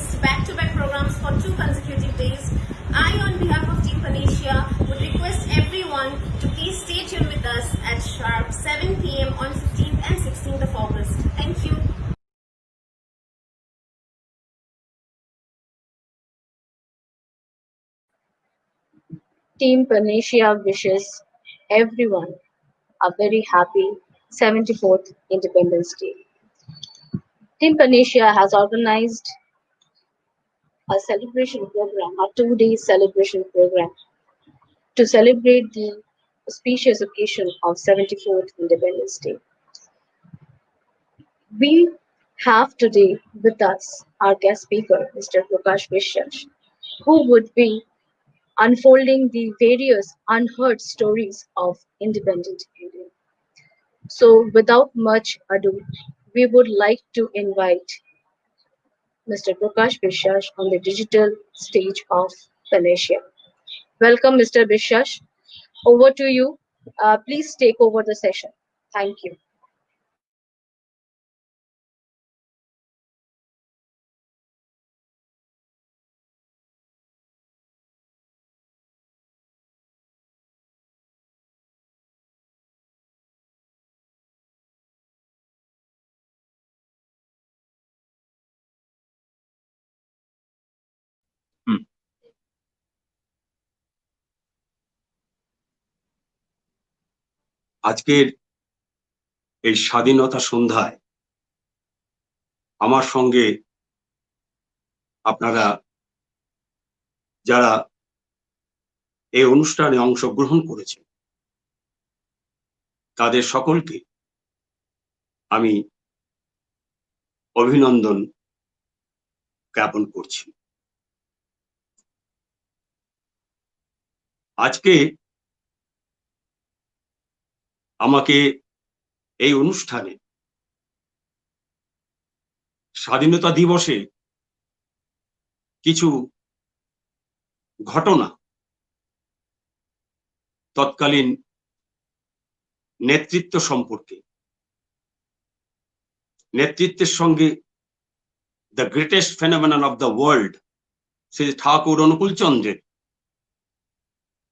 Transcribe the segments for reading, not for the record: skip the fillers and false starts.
host back-to-back programs for 2 consecutive days. I, on behalf of Team Panacea, would request everyone to please stay tuned with us at sharp 7 p.m. on 15th and 16th of August. Thank you. Team Panacea wishes everyone a very happy 74th Independence Day. Team Panacea has organized a celebration program, a 2-day celebration program to celebrate the auspicious occasion of 74th Independence Day. We have today with us our guest speaker, Mr. Prakash Vishyash, who would be unfolding the various unheard stories of independent India. So, without much ado, we would like to invite Mr. Prakash Vishyash on the digital stage of Panacea. Welcome, Mr. Vishyash. Over to you. Please take over the session. Thank you. আজকের এই স্বাধীনতা সন্ধ্যায় আমার সঙ্গে আপনারা যারা এই অনুষ্ঠানে অংশগ্রহণ করেছেন তাদের সকলকে আমি অভিনন্দন জ্ঞাপন করছি। আজকে আমাকে এই অনুষ্ঠানে স্বাধীনতা দিবসে কিছু ঘটনা তৎকালীন নেতৃত্ব সম্পর্কে, নেতৃত্বের সঙ্গে the greatest phenomenon of the world Shri Thakur Anukul চন্দ্রের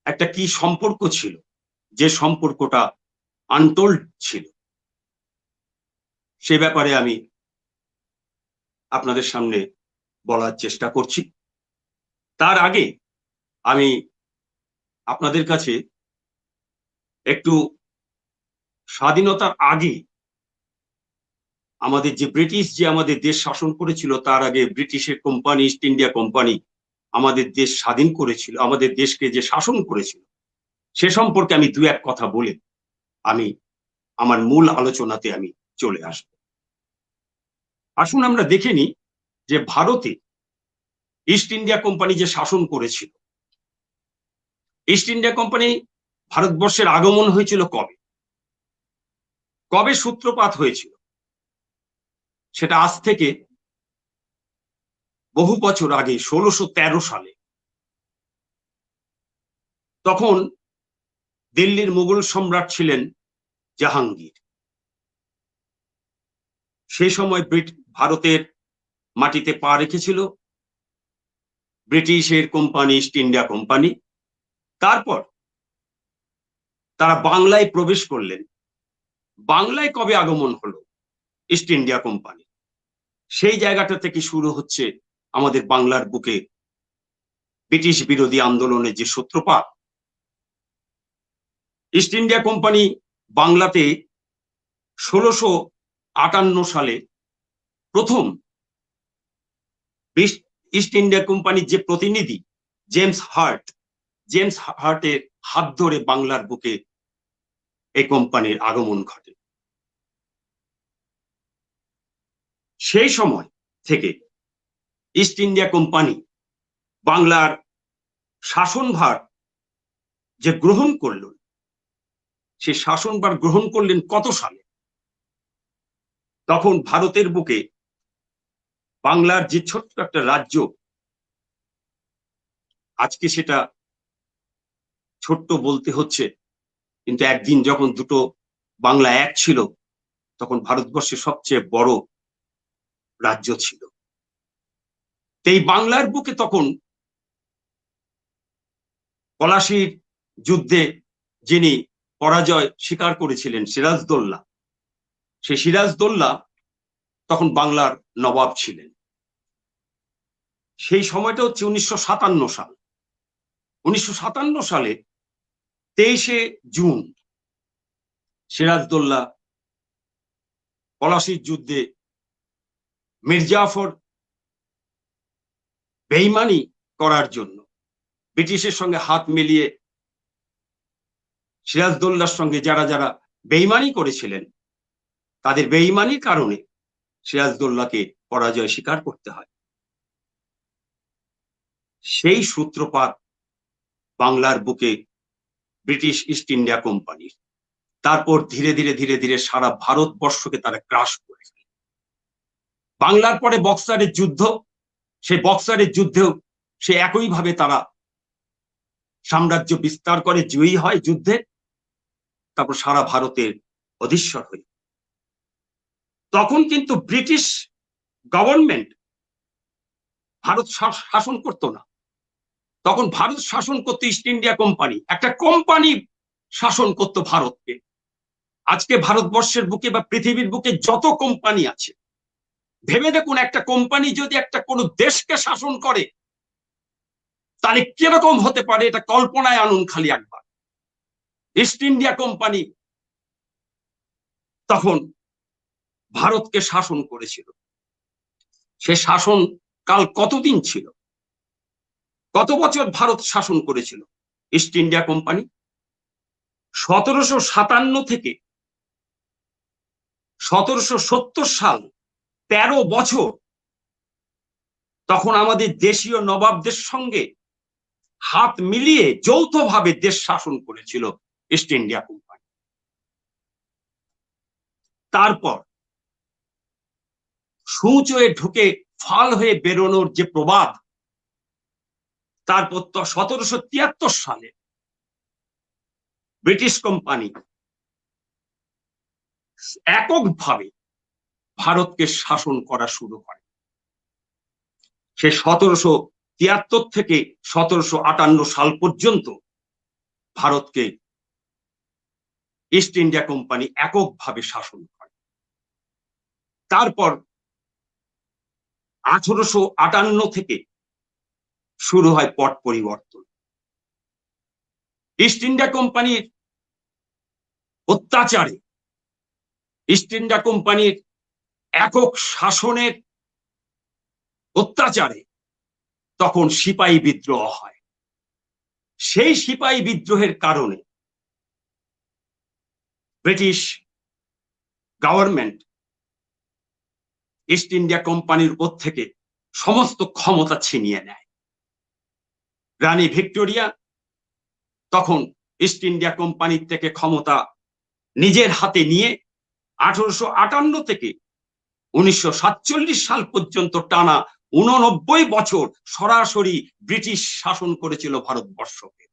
একটা কি সম্পর্ক ছিল, যে সম্পর্কটা আনটোল্ড ছিল, সে ব্যাপারে আমি আপনাদের সামনে বলার চেষ্টা করছি। তার আগে আমি আপনাদের কাছে একটু স্বাধীনতার আগে আমাদের যে ব্রিটিশ যে আমাদের দেশ শাসন করেছিল, তার আগে ব্রিটিশের কোম্পানি ইস্ট ইন্ডিয়া কোম্পানি আমাদের দেশ স্বাধীন করেছিল, আমাদের দেশকে যে শাসন করেছিল, সে সম্পর্কে আমি দু এক কথা বলে আমি আমার মূল আলোচনাতে আমি চলে আসব। আসুন আমরা দেখে নিই যে ভারতে ইস্ট ইন্ডিয়া কোম্পানি যে শাসন করেছিল, ইস্ট ইন্ডিয়া কোম্পানি ভারতবর্ষের আগমন হয়েছিল কবে, কবে সূত্রপাত হয়েছিল, সেটা আজ থেকে বহু বছর আগে 1613 সালে। তখন দিল্লির মুঘল সম্রাট ছিলেন জাহাঙ্গীর। সেই সময় ভারতের মাটিতে পা রেখেছিল ব্রিটিশের কোম্পানি ইস্ট ইন্ডিয়া কোম্পানি। তারপর তারা বাংলায় প্রবেশ করলেন। বাংলায় কবে আগমন হলো ইস্ট ইন্ডিয়া কোম্পানি, সেই জায়গাটা থেকে শুরু হচ্ছে আমাদের বাংলার বুকে ব্রিটিশ বিরোধী আন্দোলনের যে সূত্রপাত। ইস্ট ইন্ডিয়া কোম্পানি বাংলাতে 1658 সালে প্রথম ইস্ট ইন্ডিয়া কোম্পানির যে প্রতিনিধি জেমস হার্টের হাত ধরে বাংলার বুকে এই কোম্পানির আগমন ঘটে। সেই সময় থেকে ইস্ট ইন্ডিয়া কোম্পানি বাংলার শাসনভার যে গ্রহণ করলেন, সে শাসনভার গ্রহণ করলেন কত সালে? তখন ভারতের বুকে বাংলার যে ছোট্ট একটা রাজ্য, আজকে সেটা ছোট্ট বলতে হচ্ছে, কিন্তু একদিন যখন দুটো বাংলা এক ছিল, তখন ভারতবর্ষের সবচেয়ে বড় রাজ্য ছিল। এই বাংলার বুকে তখন পলাশীর যুদ্ধে যিনি পরাজয় স্বীকার করেছিলেন সিরাজদৌল্লা, সেই সিরাজদৌল্লা তখন বাংলার নবাব ছিলেন। সেই সময়টা হচ্ছে 1957 সাল। 1957 সালে 23শে জুন সিরাজদৌল্লা পলাশীর যুদ্ধে মির্জাফর বেইমানি করার জন্য ব্রিটিশের সঙ্গে হাত মিলিয়ে সিরাজদৌল্লার সঙ্গে যারা যারা বেইমানি করেছিলেন, তাদের বেইমানির কারণে সিরাজদৌল্লাকে পরাজয় স্বীকার করতে হয়। সেই সূত্রপাত বাংলার বুকে ব্রিটিশ ইস্ট ইন্ডিয়া কোম্পানির। তারপর ধীরে ধীরে ধীরে ধীরে সারা ভারতবর্ষকে তারা ক্রাশ করে ফেলে। বাংলার পরে বক্সারের যুদ্ধ, সেই বক্সারের যুদ্ধেও সে একইভাবে তারা সাম্রাজ্য বিস্তার করে, জয়ী হয় যুদ্ধে, তারপর সারা ভারতের অধীশ্বর হয়ে। তখন কিন্তু ব্রিটিশ গভর্নমেন্ট ভারত শাসন করত না, তখন ভারত শাসন করতো ইস্ট ইন্ডিয়া কোম্পানি। একটা কোম্পানি শাসন করতো ভারতকে। আজকে ভারতবর্ষের বুকে বা পৃথিবীর বুকে যত কোম্পানি আছে, ভেবে দেখুন, একটা কোম্পানি যদি একটা কোনো দেশকে শাসন করে তাহলে কিরকম হতে পারে, এটা কল্পনায় আনুন খালি একবার। ইস্ট ইন্ডিয়া কোম্পানি তখন ভারতকে শাসন করেছিল। সে শাসন কাল কতদিন ছিল? কত বছর ভারত শাসন করেছিল ইস্ট ইন্ডিয়া কোম্পানি? 1757 থেকে 1770 সাল, 13 বছর তখন আমাদের দেশীয় নবাবদের সঙ্গে হাত মিলিয়ে যৌথভাবে দেশ শাসন করেছিল ইস্ট ইন্ডিয়া কোম্পানি। তারপর সূচ হয়ে ঢুকে ফাল হয়ে বেরোনোর যে প্রবাদ, তারপর তো 1773 সালে ব্রিটিশ কোম্পানি এককভাবে ভারতকে শাসন করা শুরু করে। সে 1773 থেকে 1758 সাল পর্যন্ত ভারতকে ইস্ট ইন্ডিয়া কোম্পানি এককভাবে শাসন করে। তারপর 1858 থেকে শুরু হয় পট পরিবর্তন। ইস্ট ইন্ডিয়া কোম্পানির অত্যাচারে, ইস্ট ইন্ডিয়া কোম্পানির একক শাসনের অত্যাচারে তখন সিপাহী বিদ্রোহ হয়। সেই সিপাহী বিদ্রোহের কারণে ব্রিটিশ গভর্নমেন্ট ইস্ট ইন্ডিয়া কোম্পানির উপর থেকে সমস্ত ক্ষমতা ছিনিয়ে নেয়। রানী ভিক্টোরিয়া তখন ইস্ট ইন্ডিয়া কোম্পানির থেকে ক্ষমতা নিজের হাতে নিয়ে 1858 থেকে 1947 সাল পর্যন্ত টানা 89 বছর সরাসরি ব্রিটিশ শাসন করেছিল ভারতবর্ষকে।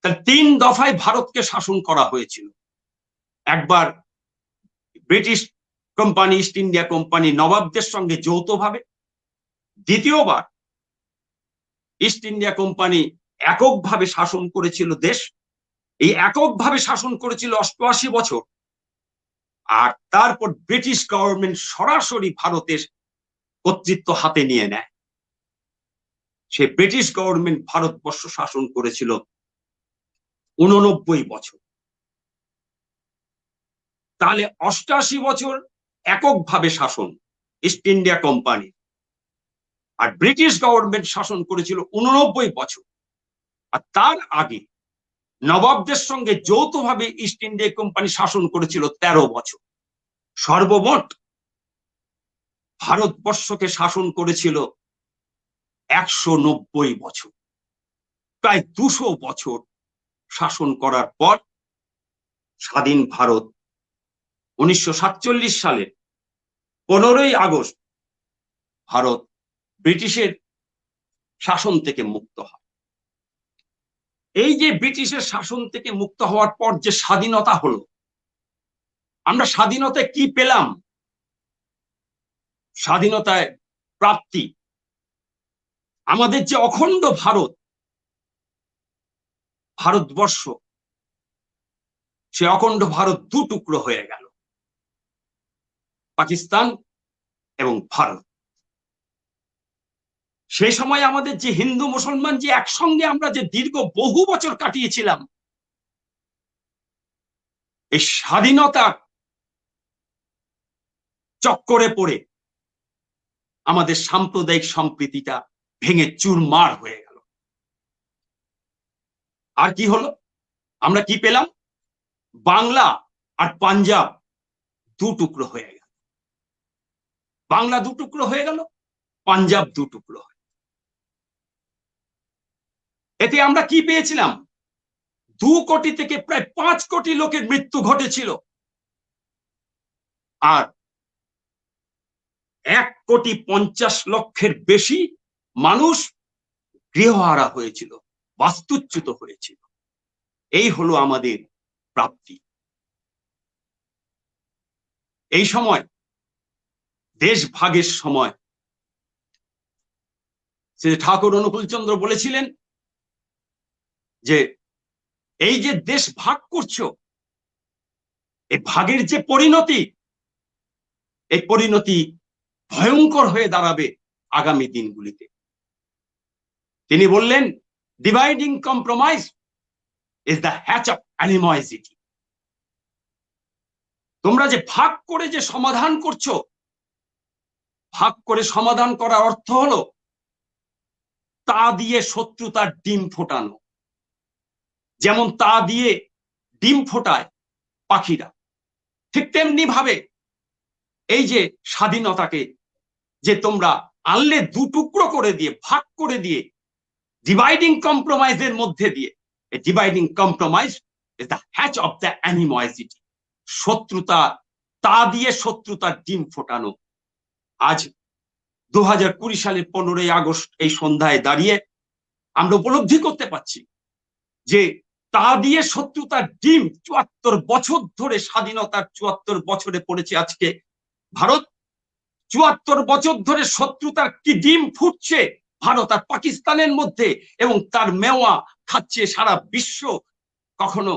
তার 3 দফায় ভারতকে শাসন করা হয়েছিল। একবার British company East India company নবাবদের সঙ্গে যৌথভাবে, দ্বিতীয়বার ইস্ট ইন্ডিয়া কোম্পানি এককভাবে শাসন করেছিল দেশ। এই এককভাবে শাসন করেছিল 88 বছর। আর তারপর ব্রিটিশ গভর্নমেন্ট সরাসরি ভারতের কর্তৃত্ব হাতে নিয়ে নেয়। সে ব্রিটিশ গভর্নমেন্ট ভারতবর্ষ শাসন করেছিল 89 বছর। তাহলে 88 বছর এককভাবে শাসন ইস্ট ইন্ডিয়া কোম্পানি, আর ব্রিটিশ গভর্নমেন্ট শাসন করেছিল 89 বছর। আর তার আগে নবাবদের সঙ্গে যৌথভাবে ইস্ট ইন্ডিয়া কোম্পানি শাসন করেছিল 13 বছর। সর্বমোট ভারতবর্ষকে শাসন করেছিল 190 বছর। প্রায় 200 বছর শাসন করার পর স্বাধীন ভারত 1947 সালের 15ই আগস্ট ভারত ব্রিটিশের শাসন থেকে মুক্ত হয়। এই যে ব্রিটিশের শাসন থেকে মুক্ত হওয়ার পর যে স্বাধীনতা হলো, আমরা স্বাধীনতায় কি পেলাম? স্বাধীনতায় প্রাপ্তি আমাদের যে অখণ্ড ভারতবর্ষ, সে অখণ্ড ভারত দু টুকরো হয়ে গেল, পাকিস্তান এবং ভারত। সেই সময় আমাদের যে হিন্দু মুসলমান যে একসঙ্গে আমরা যে দীর্ঘ বহু বছর কাটিয়েছিলাম, এই স্বাধীনতার চক্করে পড়ে আমাদের সাম্প্রদায়িক সম্প্রীতিটা ভেঙে চুরমার হয়ে গেল। আর কি হলো? আমরা কি পেলাম? বাংলা আর পাঞ্জাব দু টুকরো হয়ে গেল, বাংলা দু টুকরো হয়ে গেল, পাঞ্জাব দু টুকরো হয়ে। এতে আমরা কি পেয়েছিলাম? 2 কোটি থেকে প্রায় 5 কোটি লোকের মৃত্যু ঘটেছিল, আর 1,50,00,000 বেশি মানুষ গৃহহারা হয়েছিল, বাস্তুচ্যুত হয়েছিল। এই হলো আমাদের প্রাপ্তি। এই সময়, দেশ ভাগের সময়, শ্রী ঠাকুর অনুকূলচন্দ্র বলেছিলেন যে এই যে দেশ ভাগ করছো, এই ভাগের যে পরিণতি, এই পরিণতি ভয়ঙ্কর হয়ে দাঁড়াবে আগামী দিনগুলিতে। তিনি বললেন, dividing compromise is the hatch of animosity. তোমরা যে ভাগ করে যে সমাধান করছো, ভাগ করে সমাধান করার অর্থ হলো তা দিয়ে শত্রুতার ডিম ফোটানো। যেমন তা দিয়ে ডিম ফোটায় পাখিরা, ঠিক তেমনি ভাবে এই যে স্বাধীনতাকে যে তোমরা আনলে দু টুকরো করে দিয়ে, ভাগ করে দিয়ে, ডিভাইডিং কম্প্রোমাইজের মধ্যে দিয়ে, dividing compromise is the hatch of the animosity. শত্রুতা, তা দিয়ে শত্রুতার ডিম ফোটানো। আজ 2020 সালের 15ই আগস্ট এই সন্ধ্যায় দাঁড়িয়ে আমরা উপলব্ধি করতে পারছি যে তা দিয়ে শত্রুতার ডিম 74 বছর ধরে, স্বাধীনতার 74 বছরে পড়েছে আজকে ভারত। 74 বছর ধরে শত্রুতার কি ডিম ফুটছে ভারত আর পাকিস্তানের মধ্যে, এবং তার মেওয়া খাচ্ছে সারা বিশ্ব। কখনো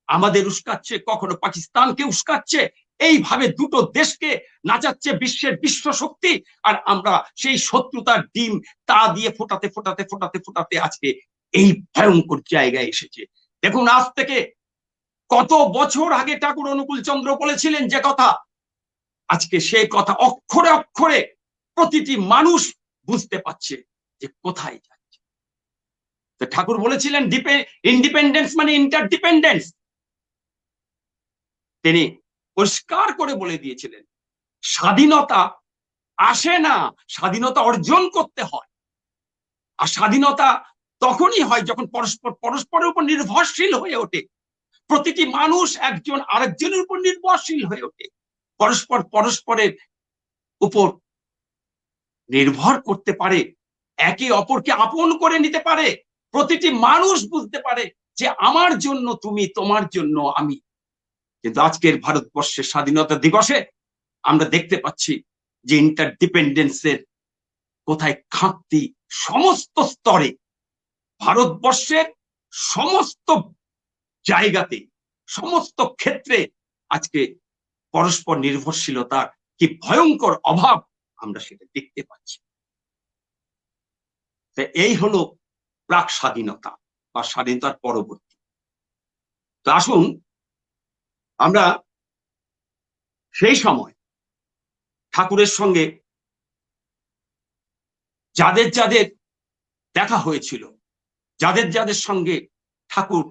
আমাদের উস্কাচ্ছে, কখনো পাকিস্তানকে উস্কাচ্ছে। এইভাবে দুটো দেশকে নাচাচ্ছে বিশ্বের বিশ্ব শক্তি, আর আমরা সেই শত্রুতার ডিম তা দিয়ে ফোটাতে ফোটাতে ফোটাতে ফোটাতে আজকে এই ভয়ঙ্কর জায়গায় এসেছে। দেখুন, আজ থেকে কত বছর আগে ঠাকুর অনুকূলচন্দ্র বলেছিলেন যে কথা, আজকে সেই কথা অক্ষরে অক্ষরে প্রতিটি মানুষ বুঝতে পারছে যে কোথায় যাচ্ছে। তো ঠাকুর বলেছিলেন ইন্ডিপেন্ডেন্স মানে ইন্টারডিপেন্ডেন্স। তিনি পরিষ্কার করে বলে দিয়েছিলেন, স্বাধীনতা আসে না, স্বাধীনতা অর্জন করতে হয়। আর স্বাধীনতা তখনই হয় যখন পরস্পরের উপর নির্ভরশীল হয়ে ওঠে। প্রতিটি মানুষ একজন আরেকজনের উপর নির্ভরশীল হয়ে ওঠে, পরস্পরের উপর নির্ভর করতে পারে, একে অপরকে আপন করে নিতে পারে। প্রতিটি মানুষ বুঝতে পারে যে আমার জন্য তুমি, তোমার জন্য আমি। কিন্তু আজকের ভারতবর্ষের স্বাধীনতা দিবসে আমরা দেখতে পাচ্ছি যে ইন্টারডিপেন্ডেন্সের কোথায় ঘাটতি। সমস্ত স্তরে, ভারতবর্ষের সমস্ত জায়গাতে, সমস্ত ক্ষেত্রে আজকে পরস্পর নির্ভরশীলতার কি ভয়ঙ্কর অভাব আমরা সেটা দেখতে পাচ্ছি। এই হলো প্রাক স্বাধীনতা বা স্বাধীনতার পরবর্তী। তো আসুন আমরা সেই সময় ঠাকুরের সঙ্গে যাদের যাদের দেখা হয়েছিল, যাদের যাদের সঙ্গে ঠাকুর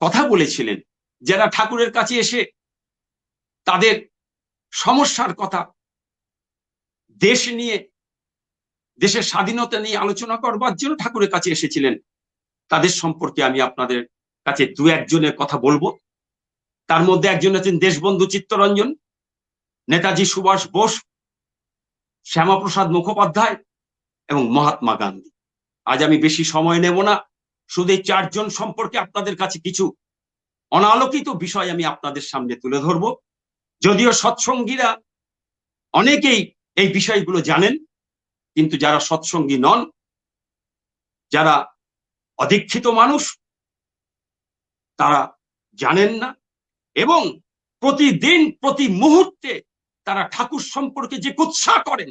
কথা বলেছিলেন, যারা ঠাকুরের কাছে এসে তাদের সমস্যার কথা, দেশ নিয়ে, দেশের স্বাধীনতা নিয়ে আলোচনা করবার জন্য ঠাকুরের কাছে এসেছিলেন, তাদের সম্পর্কে আমি আপনাদের কাছে দু একজনের কথা বলবো। তার মধ্যে একজন আছেন দেশবন্ধু চিত্তরঞ্জন, নেতাজি সুভাষ বোস, শ্যামাপ্রসাদ মুখোপাধ্যায় এবং মহাত্মা গান্ধী। আজ আমি বেশি সময় নেব না, শুধু এই 4 জন সম্পর্কে আপনাদের কাছে কিছু অনালোকিত বিষয় আমি আপনাদের সামনে তুলে ধরবো। যদিও সৎসঙ্গীরা অনেকেই এই বিষয়গুলো জানেন, কিন্তু যারা সৎসঙ্গী নন যারা অদীক্ষিত মানুষ তারা জানেন না, এবং প্রতিদিন প্রতি মুহূর্তে তারা ঠাকুর সম্পর্কে যে কুৎসা করেন,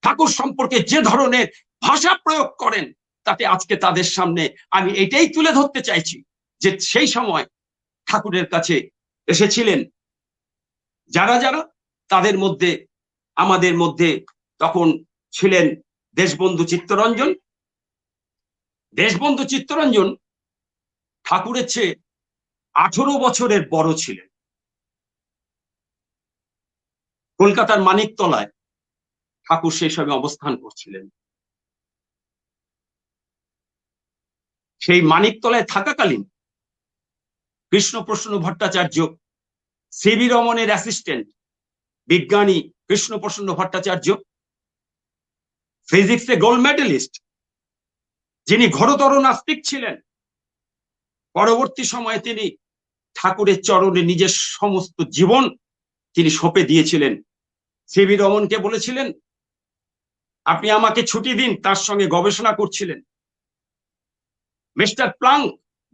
ঠাকুর সম্পর্কে যে ধরনের ভাষা প্রয়োগ করেন, তাতে আজকে তাদের সামনে আমি এটাই তুলে ধরতে চাইছি যে সেই সময় ঠাকুরের কাছে এসেছিলেন যারা যারা, তাদের মধ্যে আমাদের মধ্যে তখন ছিলেন দেশবন্ধু চিত্তরঞ্জন। দেশবন্ধু চিত্তরঞ্জন ঠাকুরের চেয়ে 18 বছরের বড় ছিলেন। কলকাতার মানিকতলায় ঠাকুর সেই সময় অবস্থান করছিলেন। সেই মানিকতলায় থাকাকালীন কৃষ্ণপ্রসন্ন ভট্টাচার্য, সিবি রমনের অ্যাসিস্ট্যান্ট বিজ্ঞানী কৃষ্ণপ্রসন্ন ভট্টাচার্য, ফিজিক্সে গোল্ড মেডেলিস্ট, যিনি ঘোরতর নাস্তিক ছিলেন, পরবর্তী সময়ে তিনি ঠাকুরের চরণে নিজের সমস্ত জীবন তিনি সঁপে দিয়েছিলেন। সিবি রমনকে বলেছিলেন, আপনি আমাকে ছুটি দিন, তার সঙ্গে গবেষণা করছিলেন। মিস্টার প্লাঙ্ক,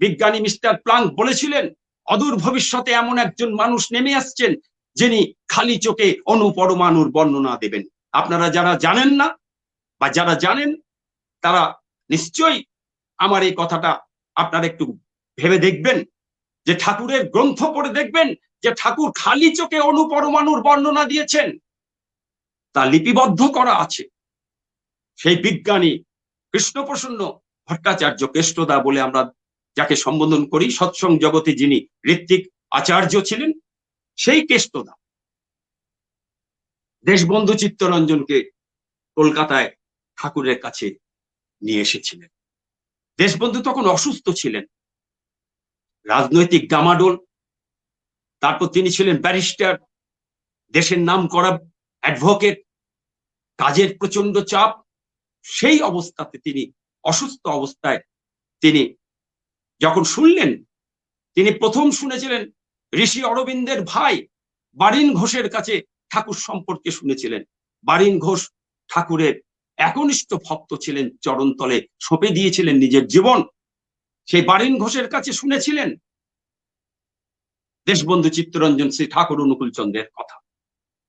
বিজ্ঞানী মিস্টার প্লাঙ্ক বলেছিলেন, অদূর ভবিষ্যতে এমন একজন মানুষ নেমে আসছেন যিনি খালি চোখে অণুপরমাণুর বর্ণনা দেবেন। আপনারা যারা জানেন না বা যারা জানেন তারা নিশ্চয়ই আমার এই কথাটা আপনারা একটু ভেবে দেখবেন, যে ঠাকুরের গ্রন্থ পড়ে দেখবেন যে ঠাকুর খালি চোখে অণুপরমাণুর বর্ণনা দিয়েছেন, তা লিপিবদ্ধ করা আছে। সেই বিজ্ঞানী কৃষ্ণপ্রসন্ন ভট্টাচার্য, কেষ্টদা বলে আমরা যাকে সম্বোধন করি, সৎসঙ্গ জগতে যিনি ঋত্বিক আচার্য ছিলেন, সেই কেষ্টদা দেশবন্ধু চিত্তরঞ্জনকে কলকাতায় ঠাকুরের কাছে নিয়ে এসেছিলেন। দেশবন্ধু তখন অসুস্থ ছিলেন, রাজনৈতিক ডামাডোল, তারপর তিনি ছিলেন ব্যারিস্টার, দেশের নাম করা অ্যাডভোকেট, কাজের প্রচন্ড চাপ। সেই অবস্থাতে তিনি অসুস্থ অবস্থায় তিনি যখন শুনলেন, তিনি প্রথম শুনেছিলেন ঋষি অরবিন্দের ভাই বারিন ঘোষের কাছে ঠাকুর সম্পর্কে শুনেছিলেন। বারিন ঘোষ ঠাকুরের একনিষ্ঠ ভক্ত ছিলেন, চরণতলে সঁপে দিয়েছিলেন নিজের জীবন। সেই বারিন ঘোষের কাছে শুনেছিলেন দেশবন্ধু চিত্তরঞ্জন শ্রী ঠাকুর অনুকূল চন্দ্রের কথা।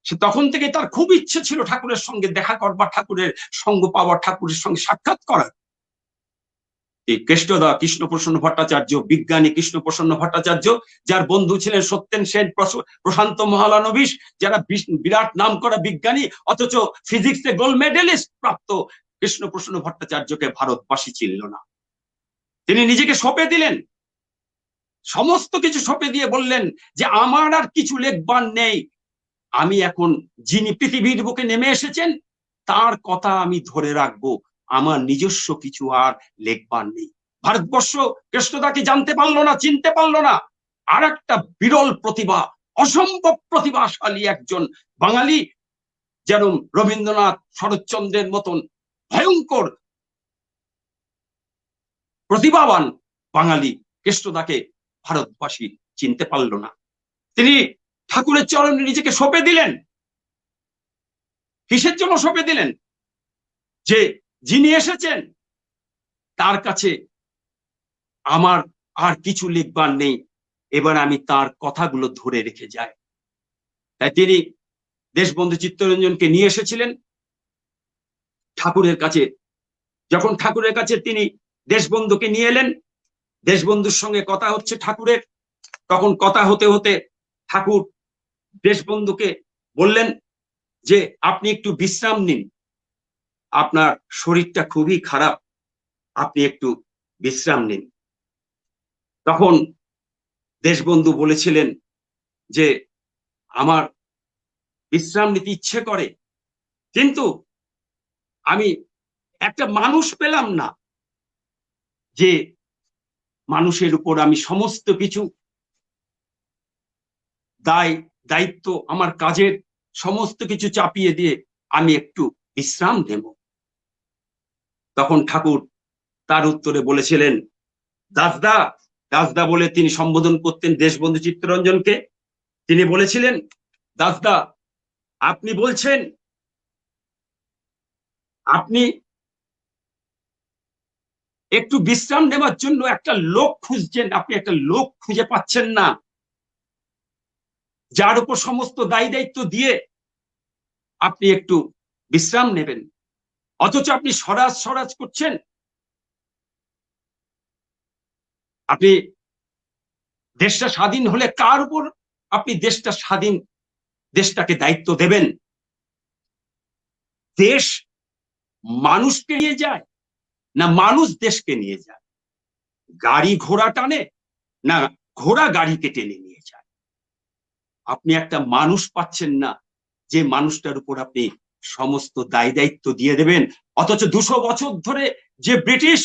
সে তখন থেকে তার খুব ইচ্ছে ছিল ঠাকুরের সঙ্গে দেখা করবার, ঠাকুরের সঙ্গ পাওয়ার, ঠাকুরের সঙ্গে সাক্ষাৎ করার। এই কেষ্টদা কৃষ্ণপ্রসন্ন ভট্টাচার্য, বিজ্ঞানী কৃষ্ণপ্রসন্ন ভট্টাচার্য, যার বন্ধু ছিলেন সত্যেন সেন, প্রশান্ত মহলানবিশ, যারা বিরাট নাম করা বিজ্ঞানী, অথচ ফিজিক্সে গোল্ড মেডেলিস্ট প্রাপ্ত কৃষ্ণপ্রসন্ন ভট্টাচার্যকে ভারতবাসী চিনল না। তিনি নিজেকে সঁপে দিলেন, সমস্ত কিছু সঁপে দিয়ে বললেন যে আমার আর কিছু লেখবার নেই, আমি এখন যিনি পৃথিবীর বুকে নেমে এসেছেন তার কথা আমি ধরে রাখবো, আমার নিজস্ব কিছু আর লেখবার নেই। ভারতবর্ষ কৃষ্ণদাকে জানতে পারলো না, চিনতে পারলো না। আর একটা বিরল প্রতিভা, অসম্ভব প্রতিভাশালী একজন বাঙালি, যেন রবীন্দ্রনাথ, শরৎচন্দ্রের মতন ভয়ঙ্কর প্রতিভাবান বাঙালি কৃষ্ণদাকে ভারতবাসী চিনতে পারলো না। তিনি ঠাকুরের চরণে নিজেকে সঁপে দিলেন। কিসের জন্য সঁপে দিলেন? যে যিনি এসেছেন তার কাছে আমার আর কিছু লিখবার নেই, এবার আমি তার কথাগুলো ধরে রেখে যাই। তাই তিনি দেশবন্ধু চিত্তরঞ্জনকে নিয়ে এসেছিলেন ঠাকুরের কাছে। যখন ঠাকুরের কাছে তিনি দেশবন্ধুকে নিয়ে এলেন, দেশবন্ধুর সঙ্গে কথা হচ্ছে ঠাকুরের, তখন কথা হতে হতে ঠাকুর দেশবন্ধুকে বললেন যে আপনি একটু বিশ্রাম নিন, আপনার শরীরটা খুবই খারাপ, আপনি একটু বিশ্রাম নিন। তখন দেশবন্ধু বলেছিলেন যে আমার বিশ্রাম নিতে ইচ্ছে করে, কিন্তু আমি একটা মানুষ পেলাম না যে মানুষের উপর আমি সমস্ত কিছু দায়িত্ব, আমার কাজের সমস্ত কিছু চাপিয়ে দিয়ে আমি একটু বিশ্রাম দেব। তখন ঠাকুর তার উত্তরে বলেছিলেন, দাসদা, দাসদা বলে তিনি সম্বোধন করতেন দেশবন্ধু চিত্তরঞ্জনকে। তিনি বলেছিলেন, দাসদা, আপনি বলছেন আপনি একটু বিশ্রাম নেওয়ার জন্য একটা লোক খুঁজছেন, আপনি একটা লোক খুঁজে পাচ্ছেন না যার উপর সমস্ত দায়ী দায়িত্ব দিয়ে আপনি একটু বিশ্রাম নেবেন, অথচ আপনি স্বরাজ স্বরাজ করছেন। আপনি দেশটা স্বাধীন হলে কার উপর আপনি দেশটাকে দায়িত্ব দেবেন? দেশ মানুষকে নিয়ে যায় না মানুষ দেশকে নিয়ে যায়? গাড়ি ঘোড়া টানে না ঘোড়া গাড়িকে টেনে নিয়ে যায়? আপনি একটা মানুষ পাচ্ছেন না যে মানুষটার উপর আপনি সমস্ত দায় দায়িত্ব দিয়ে দেবেন। অথচ 200 বছর ধরে যে ব্রিটিশ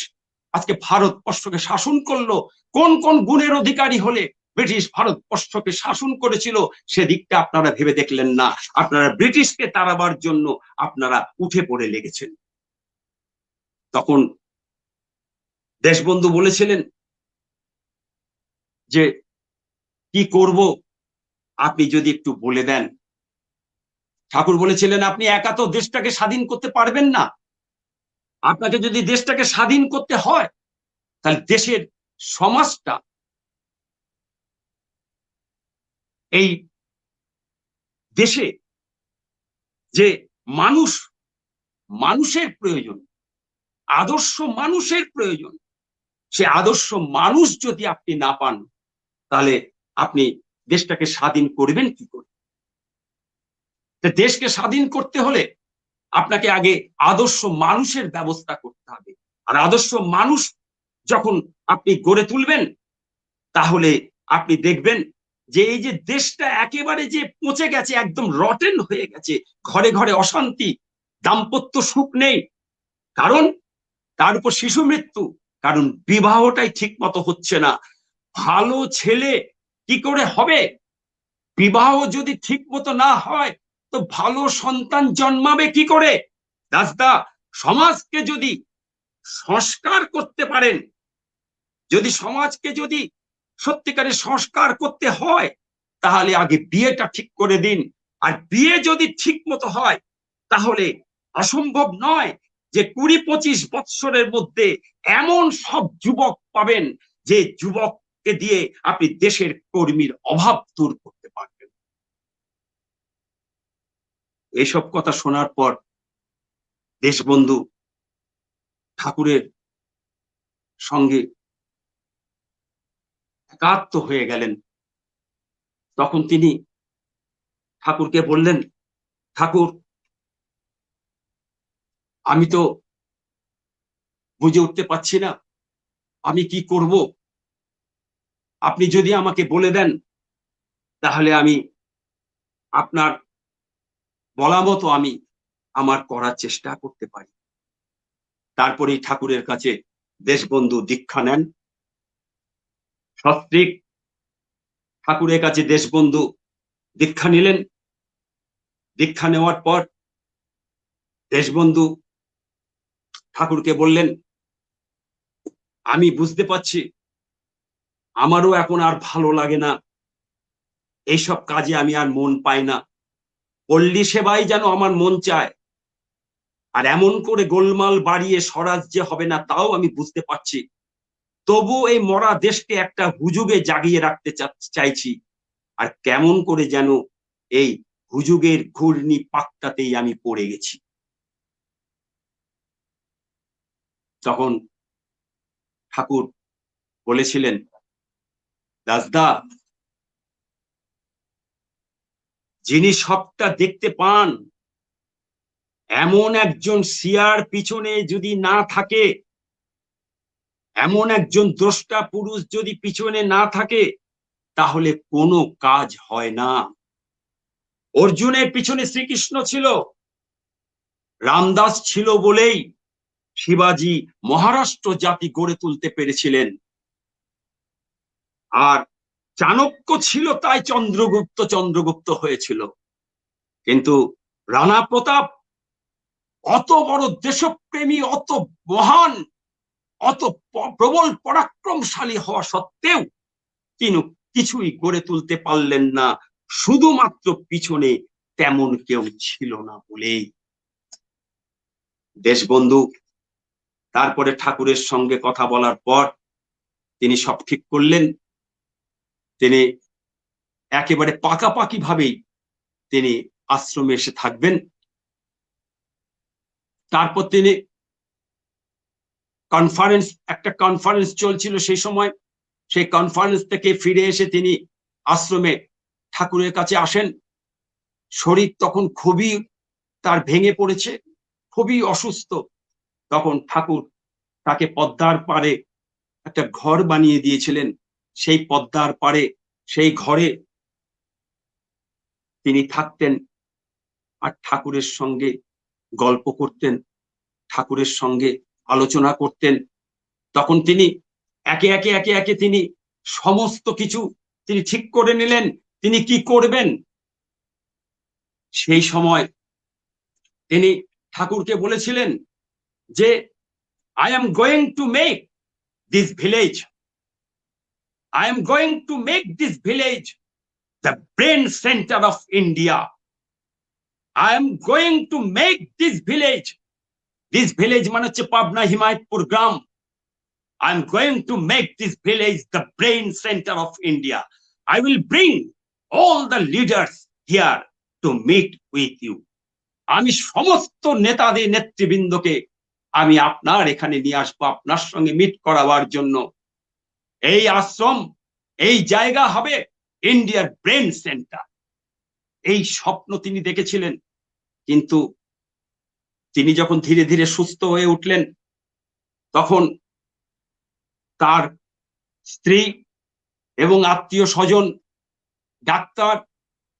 আজকে ভারতবর্ষকে শাসন করলো, কোন কোন গুণের অধিকারী হলে ব্রিটিশ ভারতবর্ষকে শাসন করেছিল সেদিকটা আপনারা ভেবে দেখলেন না। আপনারা ব্রিটিশকে তাড়াবার জন্য আপনারা উঠে পড়ে লেগেছেন। তখন দেশবন্ধু বলেছিলেন যে কি করব আপনি যদি একটু বলে দেন। ঠাকুর বলেছিলেন আপনি একা তো দেশটাকে স্বাধীন করতে পারবেন না, আপনাকে যদি দেশটাকে স্বাধীন করতে হয় তাহলে দেশের সমাজটা, এই দেশে যে মানুষের প্রয়োজন, আদর্শ মানুষের প্রয়োজন, সে আদর্শ মানুষ যদি আপনি না পান তাহলে আপনি দেশটাকে স্বাধীন করবেন কি করে? দেশকে স্বাধীন করতে হলে আপনাকে আগে আদর্শ মানুষের ব্যবস্থা করতে হবে। আর আদর্শ মানুষ যখন আপনি গড়ে তুলবেন তাহলে আপনি দেখবেন যে এই যে দেশটা একেবারে যে পচে গেছে, একদম রটেন হয়ে গেছে, ঘরে ঘরে অশান্তি, দাম্পত্য সুখ নেই, কারণ তার উপর শিশু মৃত্যু, কারণ বিবাহটাই ঠিক মতো হচ্ছে না। ভালো ছেলে কি করে হবে? বিবাহ যদি ঠিক মতো না হয় তো ভালো সন্তান জন্মাবে কি করে? দাসদা, সমাজকে যদি সংস্কার করতে পারেন, যদি সমাজকে যদি সত্যিকারের সংস্কার করতে হয় তাহলে আগে বিয়েটা ঠিক করে দিন। আর বিয়ে যদি ঠিক মতো হয় তাহলে অসম্ভব নয় যে 20-25 বৎসরের মধ্যে এমন সব যুবক পাবেন যে যুবককে দিয়ে আপনি দেশের কর্মীর অভাব দূর করতে পারবেন। এসব কথা শোনার পর দেশবন্ধু ঠাকুরের সঙ্গে একাত্ম হয়ে গেলেন। তখন তিনি ঠাকুরকে বললেন, ঠাকুর আমি তো বুঝে উঠতে পারছি না আমি কি করব, আপনি যদি আমাকে বলে দেন তাহলে আমি আপনার বলা মতো আমি আমার করার চেষ্টা করতে পারি। তারপরেই ঠাকুরের কাছে দেশবন্ধু দীক্ষা নেন। সস্ত্রীক ঠাকুরের কাছে দেশবন্ধু দীক্ষা নিলেন। দীক্ষা নেওয়ার পর দেশবন্ধু ঠাকুরকে বললেন, আমি বুঝতে পারছি আমারও এখন আর ভালো লাগে না, এইসব কাজে আমি আর মন পাই না, পল্লী সেবাই যেন আমার মন চায়, আর এমন করে গোলমাল বাড়িয়ে স্বরাজ্যে হবে না তাও আমি বুঝতে পারছি, তবু এই মরা দেশকে একটা হুজুগে জাগিয়ে রাখতে চাইছি, আর কেমন করে যেন এই হুজুগের ঘূর্ণি পাকটাতেই আমি পড়ে গেছি। তখন ঠাকুর বলেছিলেন, দাসদা যিনি সবটা দেখতে পান এমন একজন সিয়ার পিছনে যদি না থাকে, এমন একজন দ্রষ্টা পুরুষ যদি পিছনে না থাকে তাহলে কোনো কাজ হয় না। অর্জুনের পিছনে শ্রীকৃষ্ণ ছিল, রামদাস ছিল বলেই শিবাজি মহারাষ্ট্র জাতি গড়ে তুলতে পেরেছিলেন, আর চাণক্য ছিল তাই চন্দ্রগুপ্ত হয়েছিল। কিন্তু রাণা প্রতাপ অত বড় দেশপ্রেমী, অত মহান, অত প্রবল পরাক্রমশালী হওয়া সত্ত্বেও তিনি কিছুই গড়ে তুলতে পারলেন না, শুধুমাত্র পিছনে তেমন কেউ ছিল না বলেই। দেশবন্ধু তারপরে ঠাকুরের সঙ্গে কথা বলার পর তিনি সব ঠিক করলেন। তিনি একেবারে পাকাপাকি ভাবেই তিনি আশ্রমে এসে থাকবেন। তারপর তিনি একটা কনফারেন্স চলছিল সেই সময়, সেই কনফারেন্স থেকে ফিরে এসে তিনি আশ্রমে ঠাকুরের কাছে আসেন। শরীর তখন খুবই তার ভেঙে পড়েছে, খুবই অসুস্থ। তখন ঠাকুর তাকে পদ্মার পাড়ে একটা ঘর বানিয়ে দিয়েছিলেন। সেই পদ্মার পাড়ে সেই ঘরে তিনি থাকতেন আর ঠাকুরের সঙ্গে গল্প করতেন, ঠাকুরের সঙ্গে আলোচনা করতেন। তখন তিনি একে একে তিনি সমস্ত কিছু তিনি ঠিক করে নিলেন তিনি কি করবেন। সেই সময় তিনি ঠাকুরকে বলেছিলেন যে I am going to make this village, I am going to make this village the brain center of India. I am going to make this village মানে হচ্ছে পাবনা হিমায়তপুর গ্রাম। I am going to make this village the brain center of India. I will bring all the leaders here to meet with you. আমি সমস্ত নেতাদের নেতৃবৃন্দকে আমি আপনার এখানে নিয়ে আসবো, আপনার সঙ্গে মিট করাবার জন্য। এই আশ্রম, এই জায়গা হবে ইন্ডিয়ার ব্রেন সেন্টার। এই স্বপ্ন তিনি দেখেছিলেন। কিন্তু তিনি যখন ধীরে ধীরে সুস্থ হয়ে উঠলেন, তখন তার স্ত্রী এবং আত্মীয় স্বজন, ডাক্তার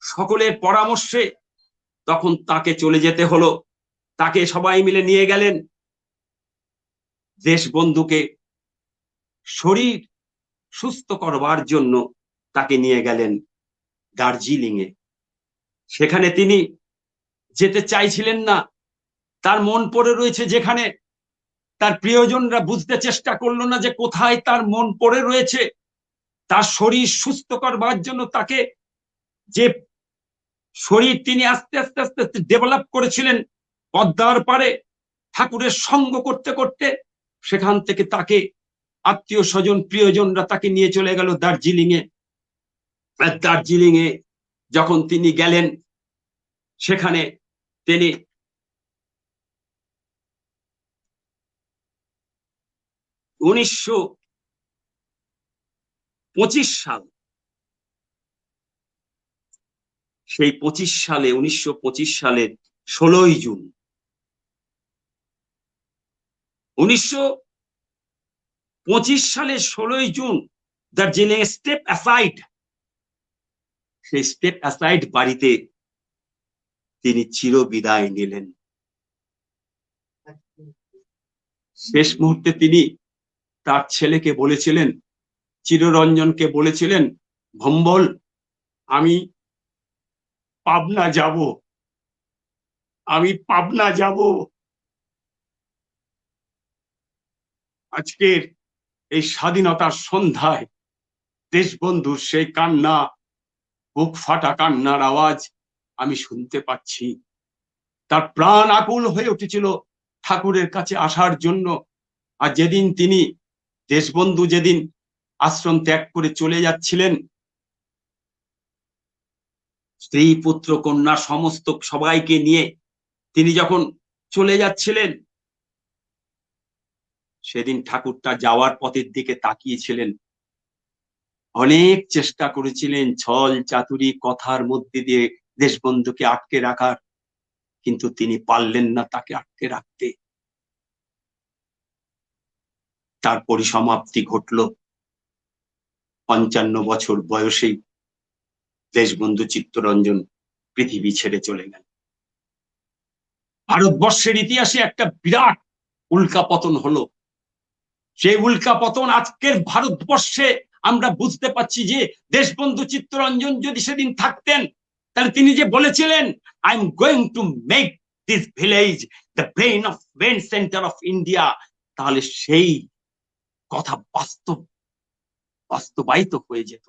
সকলের পরামর্শে তখন তাকে চলে যেতে হলো। তাকে সবাই মিলে নিয়ে গেলেন দেশবন্ধুকে শরীর সুস্থ করবার জন্য, তাকে নিয়ে গেলেন দার্জিলিং এ। সেখানে তিনি যেতে চাইছিলেন না, তার মন পড়ে রয়েছে যেখানে। তার প্রিয়জনরা বুঝতে চেষ্টা করলো না যে কোথায় তার মন পড়ে রয়েছে। তার শরীর সুস্থ করবার জন্য তাকে যে শরীর তিনি আস্তে আস্তে আস্তে আস্তে ডেভেলপ করেছিলেন পদ্মার পাড়ে ঠাকুরের সঙ্গ করতে করতে, সেখান থেকে তাকে আত্মীয় স্বজন প্রিয়জনরা তাকে নিয়ে চলে গেল দার্জিলিং এ। দার্জিলিং এ যখন তিনি গেলেন, সেখানে তিনি 1925 সাল, সেই 1925 সালের 16ই জুন, 1925 সালের 16ই জুন দার্জিলিং স্টেপ অ্যাসাইড, সেই স্টেপ অ্যাসাইড বাড়িতে তিনি চিরবিদায় নিলেন। শেষ মুহূর্তে তিনি তার ছেলেকে বলেছিলেন, চিররঞ্জনকে বলেছিলেন, ভম্বল আমি পাবনা যাব, আমি পাবনা যাব। আজকের এই স্বাধীনতার সন্ধ্যায় দেশবন্ধুর সেই কান্না, বুক ফাটা কান্নার আওয়াজ আমি শুনতে পাচ্ছি। তার প্রাণ আকুল হয়ে উঠেছিল ঠাকুরের কাছে আসার জন্য। আর যেদিন তিনি দেশবন্ধু যেদিন আশ্রম ত্যাগ করে চলে যাচ্ছিলেন, স্ত্রী পুত্র কন্যা সমস্ত সবাইকে নিয়ে তিনি যখন চলে যাচ্ছিলেন, সেদিন ঠাকুরটা যাওয়ার পথের দিকে তাকিয়েছিলেন। অনেক চেষ্টা করেছিলেন ছল চাতুরি কথার মধ্যে দিয়ে দেশবন্ধুকে আটকে রাখার, কিন্তু তিনি পারলেন না তাকে আটকে রাখতে। তার পরিসমাপ্তি ঘটল 55 বছর বয়সেই। দেশবন্ধু চিত্তরঞ্জন পৃথিবী ছেড়ে চলে গেল। ভারতবর্ষের ইতিহাসে একটা বিরাট উল্কাপতন হলো। সেই উল্কাপতন আজকের ভারতবর্ষে আমরা বুঝতে পাচ্ছি যে দেশবন্ধু চিত্তরঞ্জন যদি সেদিন থাকতেন, তাহলে তিনি যে বলেছিলেন I am going to make this village the brain centre of India, তাহলে সেই কথা বাস্তবায়িত হয়ে যেত।